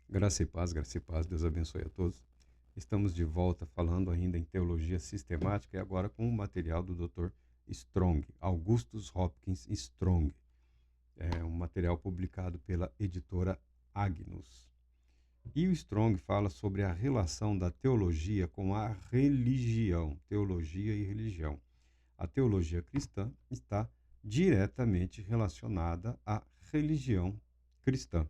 Graça e paz, Deus abençoe a todos. Estamos de volta falando ainda em teologia sistemática e agora com o material do Dr. Strong, Augustus Hopkins Strong. É um material publicado pela editora Agnus. E o Strong fala sobre a relação da teologia com a religião, teologia e religião. A teologia cristã está diretamente relacionada à religião cristã.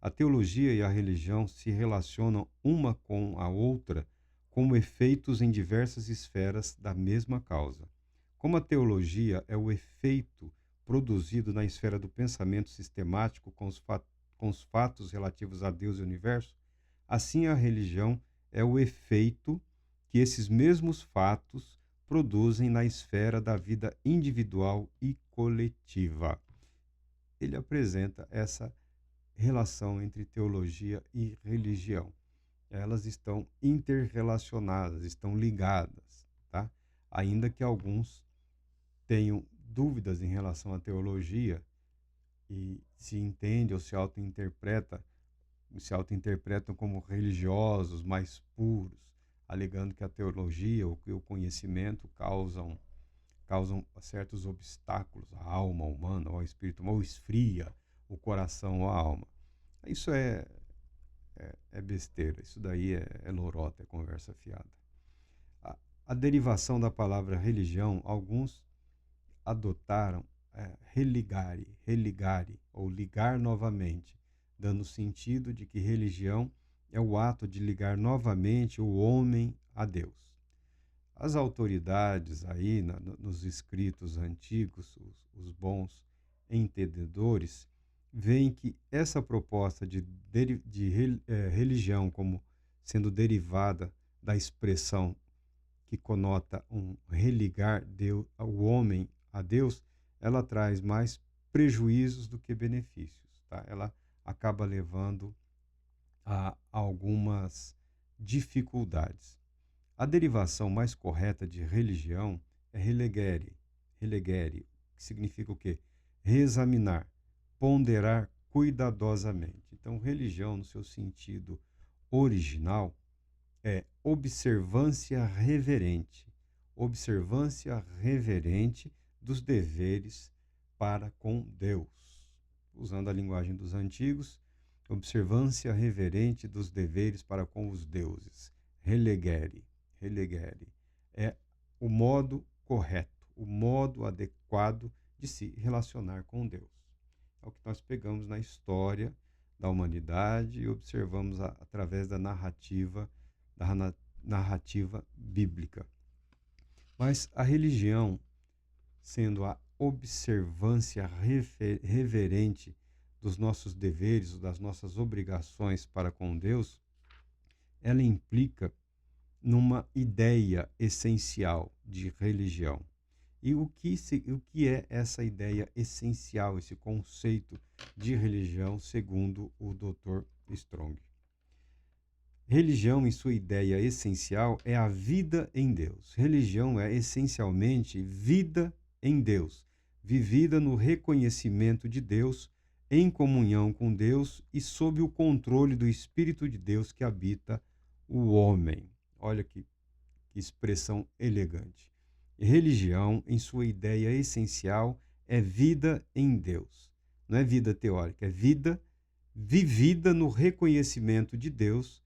A teologia e a religião se relacionam uma com a outra como efeitos em diversas esferas da mesma causa. Como a teologia é o efeito produzido na esfera do pensamento sistemático com os fatos relativos a Deus e o universo, assim a religião é o efeito que esses mesmos fatos produzem na esfera da vida individual e coletiva. Ele apresenta essa relação entre teologia e religião. Elas estão interrelacionadas, estão ligadas, tá? Ainda que alguns tenham dúvidas em relação à teologia e se entende ou se auto-interpretam como religiosos mais puros, alegando que a teologia ou que o conhecimento causam certos obstáculos à alma humana, ou ao espírito humano, ou esfria o coração ou a alma. Isso é besteira, isso daí é lorota, é conversa fiada. A, a derivação da palavra religião, alguns adotaram religare, ou ligar novamente, dando o sentido de que religião é o ato de ligar novamente o homem a Deus. As autoridades aí, nos escritos antigos, os bons entendedores, veem que essa proposta de religião como sendo derivada da expressão que conota um religar Deus, o homem a Deus, ela traz mais prejuízos do que benefícios, tá? Ela acaba levando a algumas dificuldades. A derivação mais correta de religião é relegere, que significa o quê? Reexaminar, ponderar cuidadosamente. Então, religião, no seu sentido original, é observância reverente dos deveres para com Deus. Usando a linguagem dos antigos, observância reverente dos deveres para com os deuses. Relegere é o modo correto, o modo adequado de se relacionar com Deus. É o que nós pegamos na história da humanidade e observamos através da narrativa bíblica. Mas a religião, sendo a observância reverente dos nossos deveres, das nossas obrigações para com Deus, ela implica numa ideia essencial de religião. E o que é essa ideia essencial, esse conceito de religião, segundo o Dr. Strong? Religião, em sua ideia essencial, é a vida em Deus. Religião é essencialmente vida em Deus, vivida no reconhecimento de Deus, em comunhão com Deus e sob o controle do Espírito de Deus que habita o homem. Olha que expressão elegante. Religião, em sua ideia essencial, é vida em Deus. Não é vida teórica, é vida vivida no reconhecimento de Deus,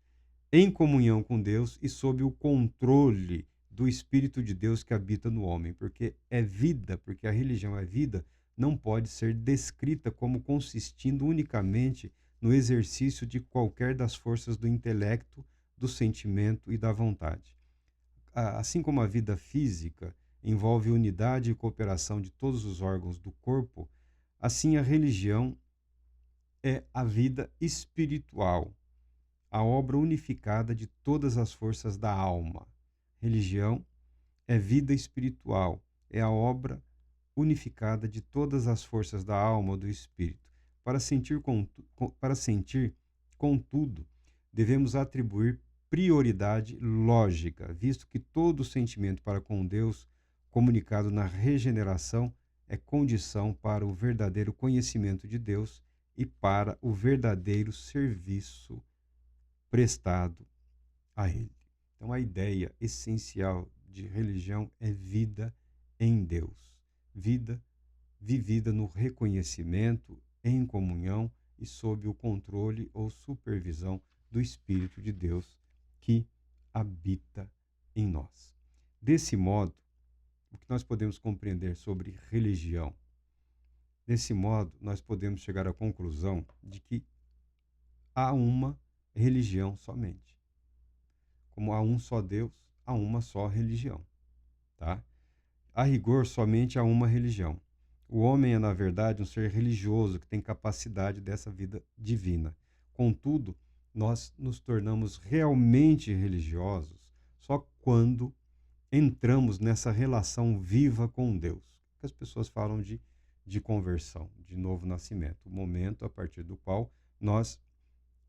em comunhão com Deus e sob o controle do Espírito de Deus que habita no homem. Porque é vida, porque a religião é vida, não pode ser descrita como consistindo unicamente no exercício de qualquer das forças do intelecto, do sentimento e da vontade. Assim como a vida física envolve unidade e cooperação de todos os órgãos do corpo, assim a religião é a vida espiritual, a obra unificada de todas as forças da alma. Religião é vida espiritual, é a obra unificada de todas as forças da alma ou do espírito. Para sentir, contudo, devemos atribuir prioridade lógica, visto que todo sentimento para com Deus, comunicado na regeneração, é condição para o verdadeiro conhecimento de Deus e para o verdadeiro serviço prestado a ele. Então, a ideia essencial de religião é vida em Deus, vida vivida no reconhecimento, em comunhão e sob o controle ou supervisão do Espírito de Deus que habita em nós. Desse modo, o que nós podemos compreender sobre religião? Desse modo, nós podemos chegar à conclusão de que há uma religião somente. Como há um só Deus, há uma só religião, tá? A rigor, somente há uma religião. O homem é, na verdade, um ser religioso que tem capacidade dessa vida divina. Contudo, nós nos tornamos realmente religiosos só quando entramos nessa relação viva com Deus. Que as pessoas falam de conversão, de novo nascimento, o momento a partir do qual nós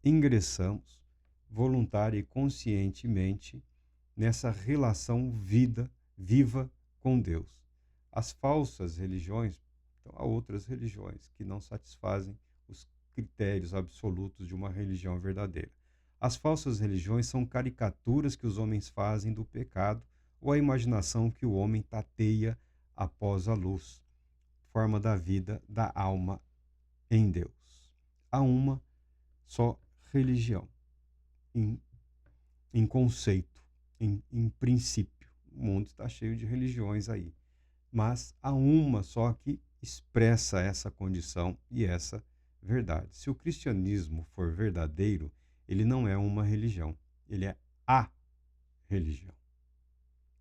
ingressamos voluntária e conscientemente nessa relação viva com Deus. As falsas religiões, então há outras religiões que não satisfazem os critérios absolutos de uma religião verdadeira. As falsas religiões são caricaturas que os homens fazem do pecado ou a imaginação que o homem tateia após a luz, forma da vida da alma em Deus. Há uma só religião, em conceito, em princípio. O mundo está cheio de religiões aí, mas há uma só que expressa essa condição e essa verdade. Se o cristianismo for verdadeiro, ele não é uma religião, ele é a religião.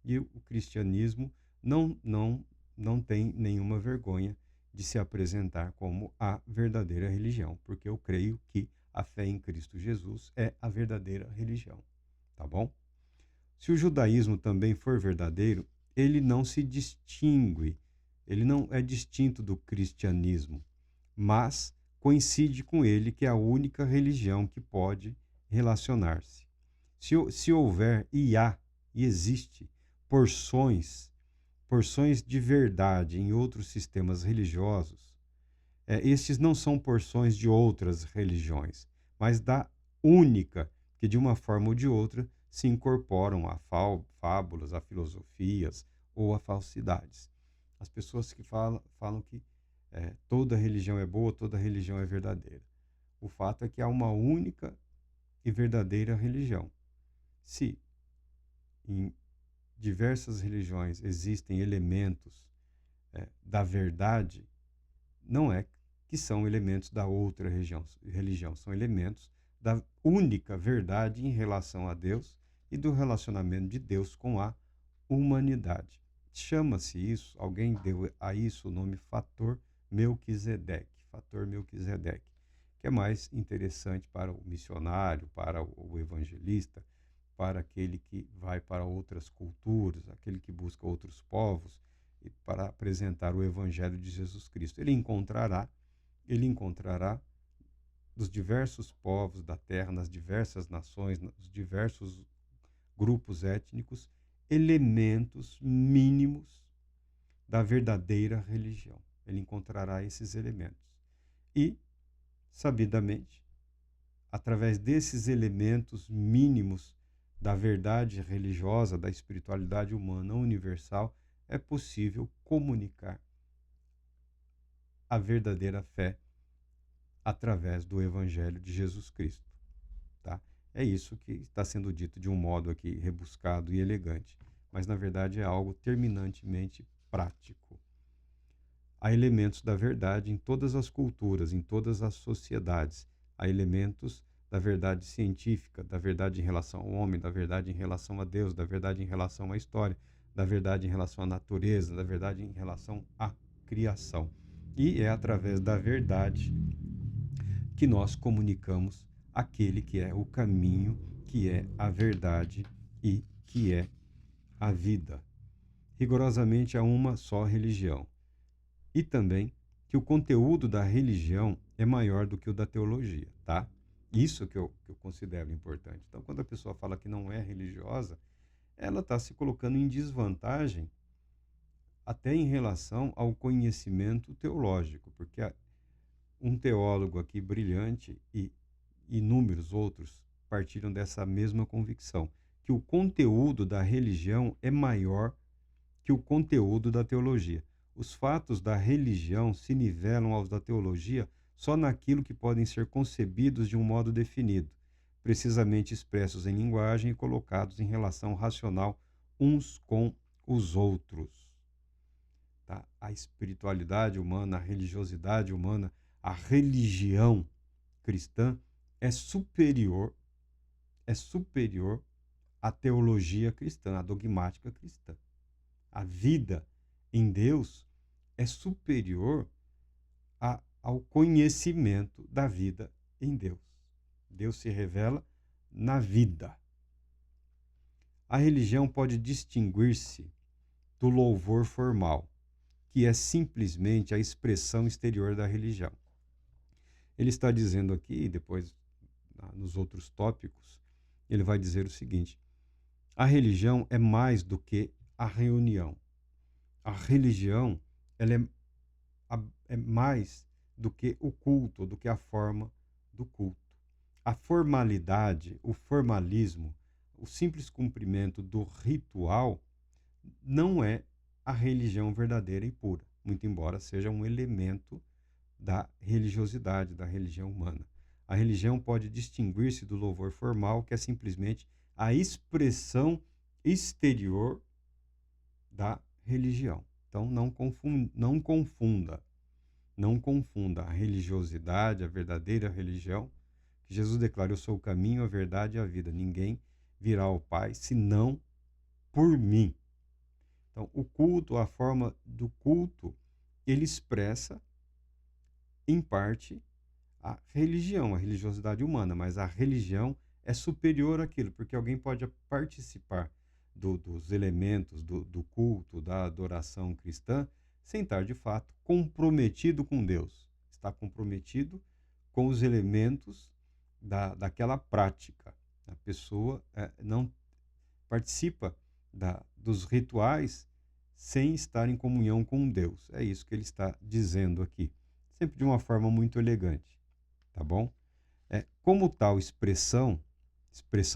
E o cristianismo não tem nenhuma vergonha de se apresentar como a verdadeira religião, porque eu creio que a fé em Cristo Jesus é a verdadeira religião, tá bom? Se o judaísmo também for verdadeiro, ele não se distingue, ele não é distinto do cristianismo, mas coincide com ele que é a única religião que pode relacionar-se. Se houver e há e existe porções de verdade em outros sistemas religiosos, estes não são porções de outras religiões, mas da única que, de uma forma ou de outra, se incorporam a fábulas, a filosofias ou a falsidades. As pessoas que falam que toda religião é boa, toda religião é verdadeira. O fato é que há uma única e verdadeira religião. Se em diversas religiões existem elementos da verdade, não é que são elementos da outra religião, são elementos da única verdade em relação a Deus e do relacionamento de Deus com a humanidade. Chama-se isso, alguém deu a isso o nome fator Melquisedeque, que é mais interessante para o missionário, para o evangelista, para aquele que vai para outras culturas, aquele que busca outros povos, e para apresentar o evangelho de Jesus Cristo. Ele encontrará dos diversos povos da terra, nas diversas nações, nos diversos grupos étnicos, elementos mínimos da verdadeira religião. Ele encontrará esses elementos. E, sabidamente, através desses elementos mínimos da verdade religiosa, da espiritualidade humana universal, é possível comunicar a verdadeira fé através do Evangelho de Jesus Cristo. Tá? É isso que está sendo dito de um modo aqui rebuscado e elegante, mas na verdade é algo terminantemente prático. Há elementos da verdade em todas as culturas, em todas as sociedades. Há elementos da verdade científica, da verdade em relação ao homem, da verdade em relação a Deus, da verdade em relação à história, da verdade em relação à natureza, da verdade em relação à criação. E é através da verdade que nós comunicamos aquele que é o caminho, que é a verdade e que é a vida. Rigorosamente há uma só religião. E também que o conteúdo da religião é maior do que o da teologia, tá? Isso que eu considero importante. Então, quando a pessoa fala que não é religiosa, ela está se colocando em desvantagem até em relação ao conhecimento teológico, porque um teólogo aqui brilhante e inúmeros outros partilham dessa mesma convicção, que o conteúdo da religião é maior que o conteúdo da teologia. Os fatos da religião se nivelam aos da teologia só naquilo que podem ser concebidos de um modo definido, precisamente expressos em linguagem e colocados em relação racional uns com os outros. Tá? A espiritualidade humana, a religiosidade humana, a religião cristã é superior à teologia cristã, à dogmática cristã. A vida em Deus é superior ao conhecimento da vida em Deus. Deus se revela na vida. A religião pode distinguir-se do louvor formal, que é simplesmente a expressão exterior da religião. Ele está dizendo aqui, depois nos outros tópicos, ele vai dizer o seguinte: a religião é mais do que a reunião. A religião ela é mais do que o culto, do que a forma do culto. A formalidade, o formalismo, o simples cumprimento do ritual não é a religião verdadeira e pura, muito embora seja um elemento da religiosidade, da religião humana. A religião pode distinguir-se do louvor formal, que é simplesmente a expressão exterior da religião. Então, não confunda a religiosidade, a verdadeira religião, que Jesus declara: eu sou o caminho, a verdade e a vida. Ninguém virá ao Pai senão por mim. Então, o culto, a forma do culto, ele expressa, em parte, a religião, a religiosidade humana, mas a religião é superior àquilo, porque alguém pode participar dos elementos do culto, da adoração cristã, sem estar, de fato, comprometido com Deus. Está comprometido com os elementos daquela prática. A pessoa não participa dos rituais sem estar em comunhão com Deus. É isso que ele está dizendo aqui. Sempre de uma forma muito elegante. Tá bom? Como tal expressão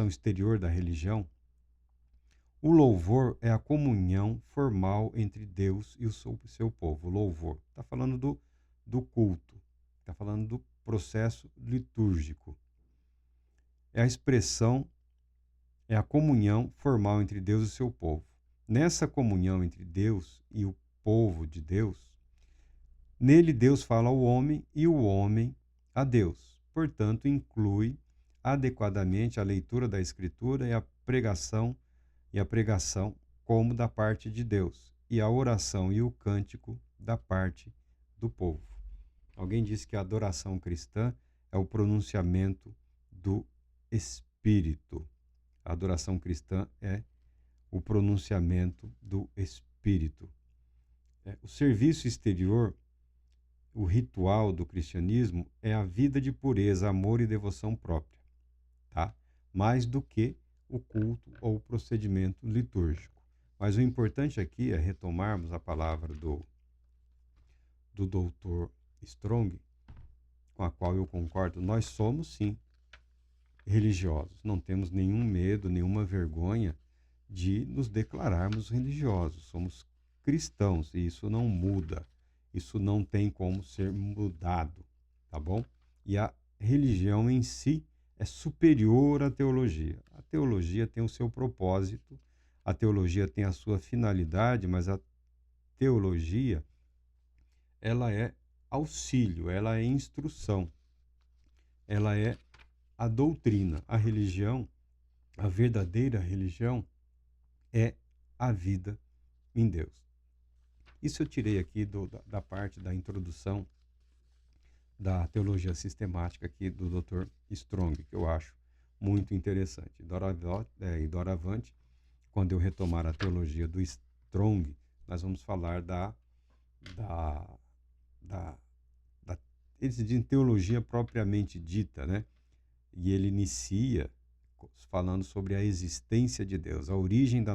exterior da religião, o louvor é a comunhão formal entre Deus e o seu povo. O louvor. Está falando do culto. Está falando do processo litúrgico. É a comunhão formal entre Deus e o seu povo. Nessa comunhão entre Deus e o povo de Deus, nele Deus fala ao homem e o homem a Deus. Portanto, inclui adequadamente a leitura da Escritura e a pregação como da parte de Deus, e a oração e o cântico da parte do povo. Alguém disse que a adoração cristã é o pronunciamento do Espírito. A adoração cristã é o pronunciamento do Espírito. O serviço exterior, o ritual do cristianismo, é a vida de pureza, amor e devoção própria, tá? Mais do que o culto ou o procedimento litúrgico. Mas o importante aqui é retomarmos a palavra do Dr. Strong, com a qual eu concordo. Nós somos, sim, religiosos. Não temos nenhum medo, nenhuma vergonha de nos declararmos religiosos. Somos cristãos e isso não muda. Isso não tem como ser mudado, tá bom? E a religião em si é superior à teologia. A teologia tem o seu propósito, a teologia tem a sua finalidade, mas a teologia, ela é auxílio, ela é instrução, ela é a doutrina. A religião, a verdadeira religião, é a vida em Deus. Isso eu tirei aqui da parte da introdução da teologia sistemática aqui do Dr. Strong, que eu acho muito interessante. Doravante, quando eu retomar a teologia do Strong, nós vamos falar eles dizem teologia propriamente dita, né? E ele inicia falando sobre a existência de Deus, a origem da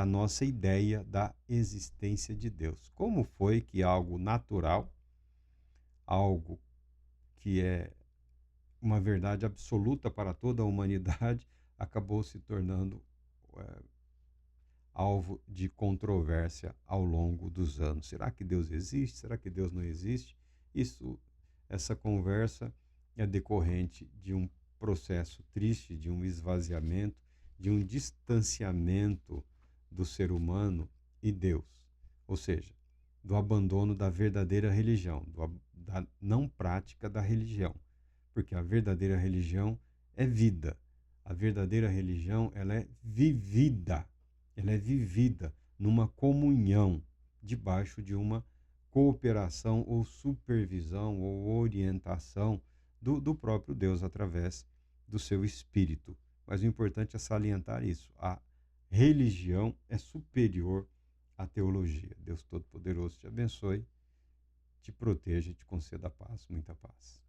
nossa ideia da existência de Deus. Como foi que algo natural, algo que é uma verdade absoluta para toda a humanidade, acabou se tornando eh, alvo de controvérsia ao longo dos anos. Será que Deus existe? Será que Deus não existe? Isso, essa conversa é decorrente de um processo triste, de um esvaziamento, de um distanciamento do ser humano e Deus. Ou seja, do abandono da verdadeira religião, da não prática da religião. Porque a verdadeira religião é vida. A verdadeira religião, ela é vivida. Ela é vivida numa comunhão, debaixo de uma cooperação ou supervisão ou orientação do próprio Deus através do seu Espírito. Mas o importante é salientar isso. A religião é superior à teologia. Deus Todo-Poderoso te abençoe, te proteja e te conceda paz, muita paz.